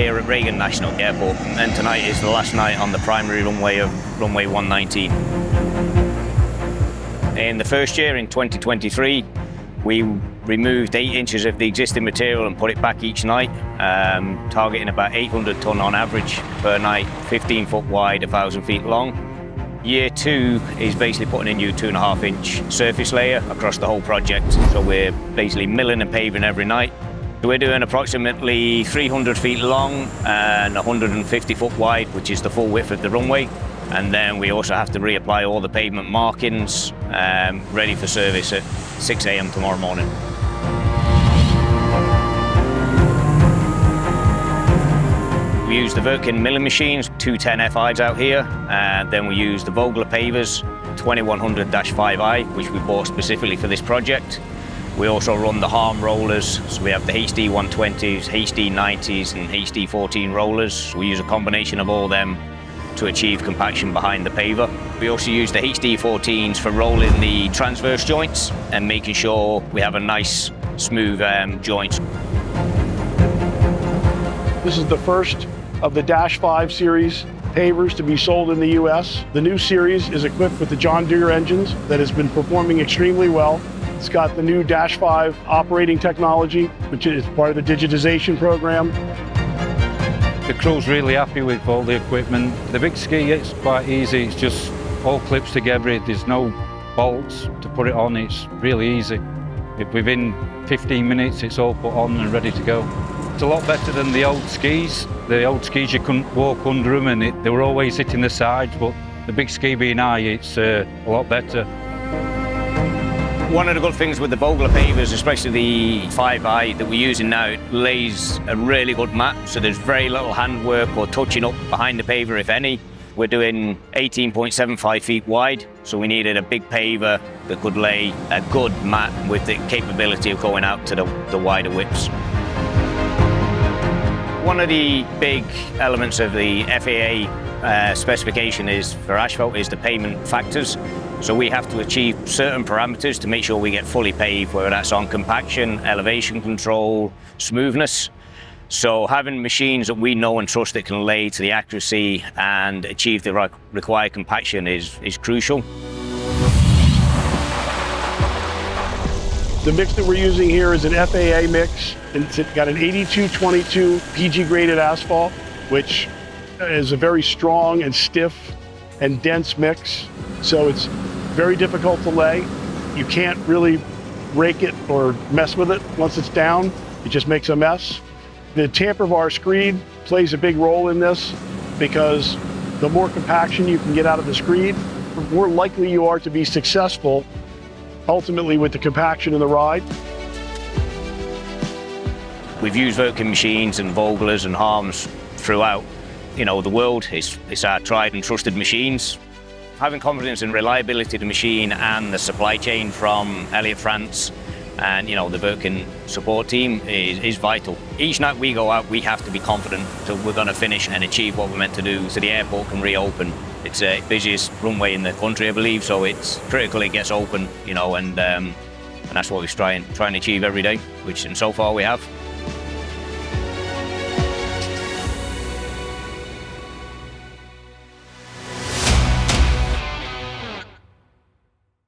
here at Reagan National Airport, and tonight is the last night on the primary runway of runway 119. In the first year, in 2023, we removed 8 inches of the existing material and put it back each night, targeting about 800 tonne on average per night, 15 foot wide, 1,000 feet long. Year 2 is basically putting a new 2.5 inch surface layer across the whole project. So we're basically milling and paving every night. So we're doing approximately 300 feet long and 150 foot wide, which is the full width of the runway. And then we also have to reapply all the pavement markings, ready for service at 6 a.m. tomorrow morning. We use the Wirtgen milling machines, 210 FIs out here, and then we use the Vögele pavers, 2100-5i, which we bought specifically for this project. We also run the Hamm rollers, so we have the HD 120s, HD 90s and HD 14 rollers. We use a combination of all them to achieve compaction behind the paver. We also use the HD 14s for rolling the transverse joints and making sure we have a nice smooth joint. This is the first of the -5 series pavers to be sold in the US. The new series is equipped with the John Deere engines that has been performing extremely well. It's got the new -5 operating technology, which is part of the digitization program. The crew's really happy with all the equipment. The big ski, it's quite easy. It's just all clips together. There's no bolts to put it on. It's really easy. Within 15 minutes, it's all put on and ready to go. It's a lot better than the old skis. The old skis, you couldn't walk under them and they were always hitting the sides, but the big ski being high, it's a lot better. One of the good things with the Vögele pavers, especially the 5i that we're using now, it lays a really good mat, so there's very little handwork or touching up behind the paver, if any. We're doing 18.75 feet wide, so we needed a big paver that could lay a good mat with the capability of going out to the wider widths. One of the big elements of the FAA specification is for asphalt is the pavement factors. So we have to achieve certain parameters to make sure we get fully paved, whether that's on compaction, elevation control, smoothness. So having machines that we know and trust that can lay to the accuracy and achieve the required compaction is crucial. The mix that we're using here is an FAA mix. It's got an 82-22 PG graded asphalt, which is a very strong and stiff and dense mix. So it's very difficult to lay. You can't really rake it or mess with it once it's down. It just makes a mess. The tamper bar screed plays a big role in this because the more compaction you can get out of the screed, the more likely you are to be successful ultimately with the compaction in the ride. We've used Wirtgen machines and Vögeles and Hamms throughout, the world. It's our tried and trusted machines. Having confidence in reliability of the machine and the supply chain from Elliott, France, and the Wirtgen support team is vital. Each night we go out, we have to be confident that we're going to finish and achieve what we're meant to do so the airport can reopen. It's the busiest runway in the country, I believe, so it's critical it gets open, and that's what we're trying to achieve every day, which and so far we have.